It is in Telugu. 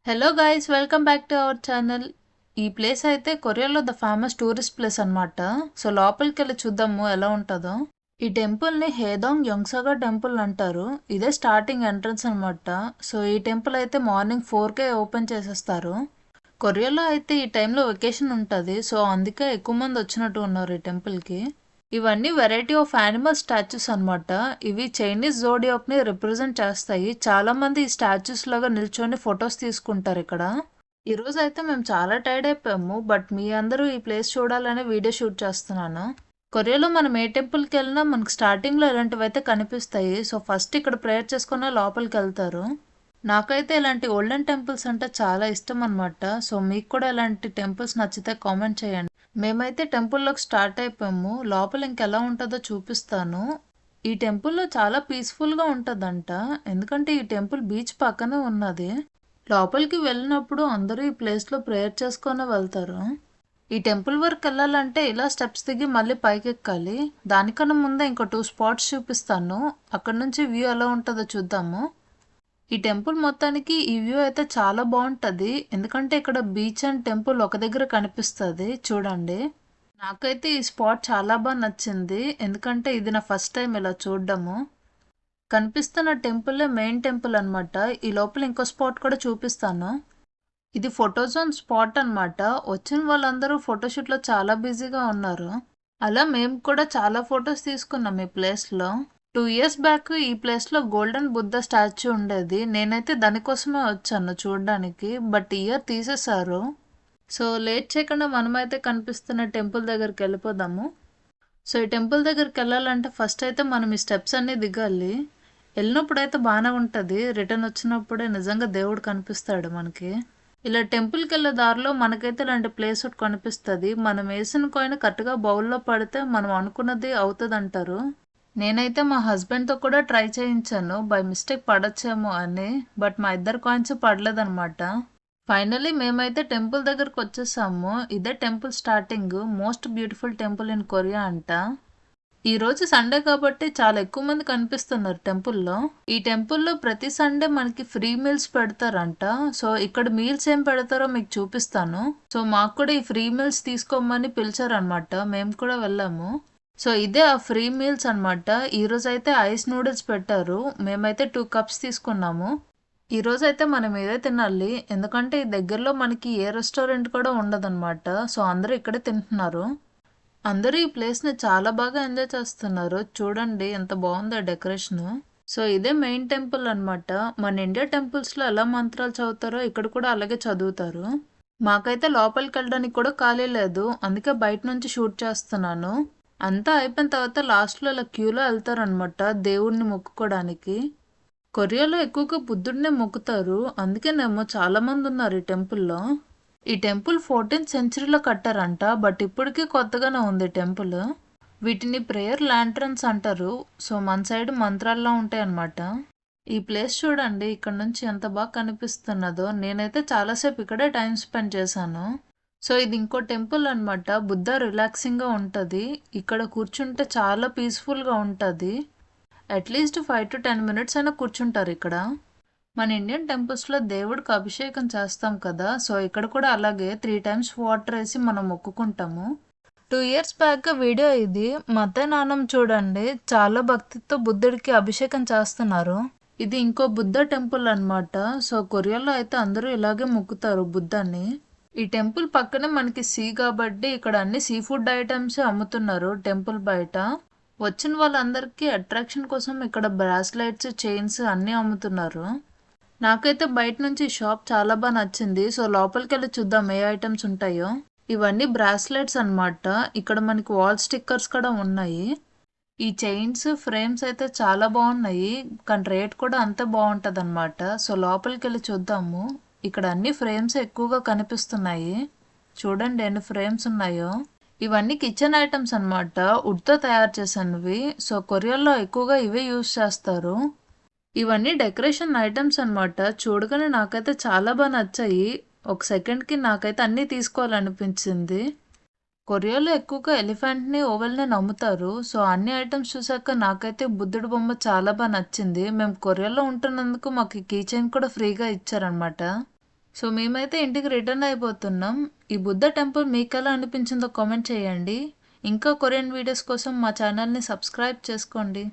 Hello guys, welcome back to our channel. ఈ ప్లేస్ అయితే కొరియాలో ద ఫేమస్ టూరిస్ట్ ప్లేస్ అన్నమాట. సో లోపలికి వెళ్ళి చూద్దాము ఎలా ఉంటుందో. ఈ టెంపుల్ని హేదాంగ్ యోంగ్సాగా టెంపుల్ అంటారు. ఇదే స్టార్టింగ్ ఎంట్రన్స్ అన్నమాట. సో ఈ టెంపుల్ అయితే మార్నింగ్ 4కే ఓపెన్ చేసేస్తారు. కొరియాలో అయితే ఈ టైంలో వెకేషన్ ఉంటుంది. సో అందుకే ఎక్కువ మంది వచ్చినట్టు ఉన్నారు ఈ టెంపుల్కి. ఇవన్నీ వెరైటీ ఆఫ్ యానిమల్ స్టాచ్యూస్ అన్నమాట. ఇవి చైనీస్ జోడియాక్ ని రిప్రజెంట్ చేస్తాయి. చాలా మంది ఈ స్టాచ్యూస్ లాగా నిల్చొని ఫొటోస్ తీసుకుంటారు ఇక్కడ. ఈ రోజు అయితే మేము చాలా టైర్డ్ అయిపోయాము. బట్ మీ అందరూ ఈ ప్లేస్ చూడాలనే వీడియో షూట్ చేస్తున్నాను. కొరియాలో మనం ఏ టెంపుల్కి వెళ్ళినా మనకు స్టార్టింగ్ లో ఇలాంటివి అయితే కనిపిస్తాయి. సో ఫస్ట్ ఇక్కడ ప్రేయర్ చేసుకున్న లోపలికి వెళ్తారు. నాకైతే ఇలాంటి ఓల్డెన్ టెంపుల్స్ అంటే చాలా ఇష్టం అన్నమాట. సో మీకు కూడా ఇలాంటి టెంపుల్స్ నచ్చితే కామెంట్ చేయండి. మేమైతే టెంపుల్లోకి స్టార్ట్ అయిపోయాము. లోపల ఇంకెలా ఉంటుందో చూపిస్తాను. ఈ టెంపుల్లో చాలా పీస్ఫుల్గా ఉంటుందంట. ఎందుకంటే ఈ టెంపుల్ బీచ్ పక్కనే ఉన్నది. లోపలికి వెళ్ళినప్పుడు అందరూ ఈ ప్లేస్లో ప్రేయర్ చేసుకొని వెళ్తారు. ఈ టెంపుల్ వరకు వెళ్ళాలంటే ఇలా స్టెప్స్ దిగి మళ్ళీ పైకి ఎక్కాలి. దానికన్నా ముందే ఇంకో 2 స్పాట్స్ చూపిస్తాను. అక్కడ నుంచి వ్యూ ఎలా ఉంటుందో చూద్దాము. ఈ టెంపుల్ మొత్తానికి ఈ వ్యూ అయితే చాలా బాగుంటుంది. ఎందుకంటే ఇక్కడ బీచ్ అండ్ టెంపుల్ ఒక దగ్గర కనిపిస్తుంది. చూడండి, నాకైతే ఈ స్పాట్ చాలా బాగా నచ్చింది. ఎందుకంటే ఇది నా ఫస్ట్ టైం ఇలా చూడడము. కనిపిస్తున్న టెంపులే మెయిన్ టెంపుల్ అనమాట. ఈ లోపల ఇంకో స్పాట్ కూడా చూపిస్తాను. ఇది ఫోటోజోన్ స్పాట్ అనమాట. వచ్చిన వాళ్ళందరూ ఫోటోషూట్లో చాలా బిజీగా ఉన్నారు. అలా మేము కూడా చాలా ఫొటోస్ తీసుకున్నాం ఈ ప్లేస్లో. 2 years బ్యాక్ ఈ ప్లేస్లో గోల్డెన్ బుద్ధ స్టాచ్యూ ఉండేది. నేనైతే దానికోసమే వచ్చాను చూడడానికి. బట్ ఇయర్ తీసేశారు. సో లేట్ చేయకుండా మనమైతే కనిపిస్తున్న టెంపుల్ దగ్గరికి వెళ్ళిపోదాము. సో ఈ టెంపుల్ దగ్గరికి వెళ్ళాలంటే ఫస్ట్ అయితే మనం ఈ స్టెప్స్ అన్నీ దిగాలి. వెళ్ళినప్పుడు అయితే బాగానే ఉంటుంది. రిటర్న్ వచ్చినప్పుడే నిజంగా దేవుడు కనిపిస్తాడు మనకి. ఇలా టెంపుల్కి వెళ్ళే దారిలో మనకైతే ఇలాంటి ప్లేస్ ఒకటి కనిపిస్తుంది. మనం వేసిన కాయిన్ కరెక్ట్గా బౌల్లో పడితే మనం అనుకున్నది అవుతుంది అంటారు. నేనైతే మా హస్బెండ్తో కూడా ట్రై చేయించాను, బై మిస్టేక్ పడచ్చేమో అని. బట్ మా ఇద్దరు కాయిన్స్ పడలేదన్నమాట. ఫైనలీ మేమైతే టెంపుల్ దగ్గరకు వచ్చేసాము. ఇదే temple starting. Most beautiful temple in Korea అంట. ఈ రోజు సండే కాబట్టి చాలా ఎక్కువ మంది కనిపిస్తున్నారు టెంపుల్లో. ఈ టెంపుల్లో ప్రతి సండే మనకి ఫ్రీ మీల్స్ పెడతారంట. సో ఇక్కడ మీల్స్ ఏం పెడతారో మీకు చూపిస్తాను. సో మాకు కూడా ఈ ఫ్రీ మీల్స్ తీసుకోమని పిలిచారనమాట. మేము కూడా వెళ్ళాము. సో ఇదే ఆ ఫ్రీ మీల్స్ అనమాట. ఈరోజు అయితే ఐస్ నూడిల్స్ పెట్టారు. మేమైతే 2 cups తీసుకున్నాము. ఈరోజు అయితే మనం ఇదే తినాలి. ఎందుకంటే ఈ దగ్గరలో మనకి ఏ రెస్టారెంట్ కూడా ఉండదన్నమాట. సో అందరూ ఇక్కడే తింటున్నారు. అందరూ ఈ ప్లేస్ని చాలా బాగా ఎంజాయ్ చేస్తున్నారు. చూడండి ఎంత బాగుందో డెకరేషన్. సో ఇదే మెయిన్ టెంపుల్ అనమాట. మన ఇండియా టెంపుల్స్లో ఎలా మంత్రాలు చదువుతారో ఇక్కడ కూడా అలాగే చదువుతారు. మాకైతే లోపలికి వెళ్ళడానికి కూడా ఖాళీ లేదు. అందుకే బయట నుంచి షూట్ చేస్తున్నాను. అంతా అయిపోయిన తర్వాత లాస్ట్లో ఇలా క్యూలో వెళ్తారనమాట దేవుడిని మొక్కుకోవడానికి. కొరియాలో ఎక్కువగా బుద్ధుడినే మొక్కుతారు. అందుకేనేమో చాలా మంది ఉన్నారు ఈ టెంపుల్లో. ఈ టెంపుల్ 14th centuryలో కట్టారంట. బట్ ఇప్పటికీ కొత్తగానే ఉంది టెంపుల్. వీటిని ప్రేయర్ ల్యాంటర్న్స్ అంటారు. సో మన సైడ్ మంత్రాల్లో ఉంటాయి అన్నమాట. ఈ ప్లేస్ చూడండి, ఇక్కడ నుంచి ఎంత బాగా కనిపిస్తున్నదో. నేనైతే చాలాసేపు ఇక్కడే టైం స్పెండ్ చేశాను. సో ఇది ఇంకో టెంపుల్ అనమాట. బుద్ధ రిలాక్సింగ్గా ఉంటుంది. ఇక్కడ కూర్చుంటే చాలా పీస్ఫుల్గా ఉంటుంది. అట్లీస్ట్ 5 to 10 minutes అయినా కూర్చుంటారు ఇక్కడ. మన ఇండియన్ టెంపుల్స్లో దేవుడికి అభిషేకం చేస్తాం కదా. సో ఇక్కడ కూడా అలాగే 3 times వాటర్ వేసి మనం మొక్కుకుంటాము. 2 years బ్యాక్ వీడియో ఇది. మా అత్తయ్య నాన్నమ్మ చూడండి చాలా భక్తితో బుద్ధుడికి అభిషేకం చేస్తున్నారు. ఇది ఇంకో బుద్ధ టెంపుల్ అనమాట. సో కొరియాలో అయితే అందరూ ఇలాగే మొక్కుతారు బుద్ధాన్ని. ఈ టెంపుల్ పక్కనే మనకి సీ కాబట్టి ఇక్కడ అన్ని సీ ఫుడ్ ఐటమ్స్ అమ్ముతున్నారు టెంపుల్ బయట. వచ్చిన వాళ్ళందరికీ అట్రాక్షన్ కోసం ఇక్కడ బ్రాస్లెట్స్, చైన్స్ అన్నీ అమ్ముతున్నారు. నాకైతే బయట నుంచి షాప్ చాలా బాగా నచ్చింది. సో లోపలికి వెళ్ళి చూద్దాం ఏ ఐటమ్స్ ఉంటాయో. ఇవన్నీ బ్రాస్లెట్స్ అనమాట. ఇక్కడ మనకి వాల్ స్టిక్కర్స్ కూడా ఉన్నాయి. ఈ చైన్స్, ఫ్రేమ్స్ అయితే చాలా బాగున్నాయి. కానీ రేట్ కూడా అంతే బాగుంటుంది అనమాట. సో లోపలికి వెళ్ళి చూద్దాము. ఇక్కడ అన్ని ఫ్రేమ్స్ ఎక్కువగా కనిపిస్తున్నాయి. చూడండి ఎన్ని ఫ్రేమ్స్ ఉన్నాయో. ఇవన్నీ కిచెన్ ఐటమ్స్ అనమాట. వుడ్తో తయారు చేసినవి. సో కొరియాలో ఎక్కువగా ఇవే యూజ్ చేస్తారు. ఇవన్నీ డెకరేషన్ ఐటమ్స్ అనమాట. చూడగానే నాకైతే చాలా బాగా నచ్చాయి. ఒక సెకండ్కి నాకైతే అన్నీ తీసుకోవాలనిపించింది. కొరియాలో ఎక్కువగా ఎలిఫెంట్ని, ఓవెల్ని నమ్ముతారు. సో అన్ని ఐటమ్స్ చూసాక నాకైతే బుద్ధుడి బొమ్మ చాలా బాగా నచ్చింది. మేము కొరియాలో ఉంటున్నందుకు మాకు కీ చైన్ కూడా ఫ్రీగా ఇచ్చారనమాట. సో మేమైతే ఇంటికి రిటర్న్ అయిపోతున్నాం. ఈ బుద్ధ టెంపుల్ మీకెలా అనిపించిందో కామెంట్ చేయండి. ఇంకా కొరియన్ వీడియోస్ కోసం మా ఛానల్ని సబ్స్క్రైబ్ చేసుకోండి.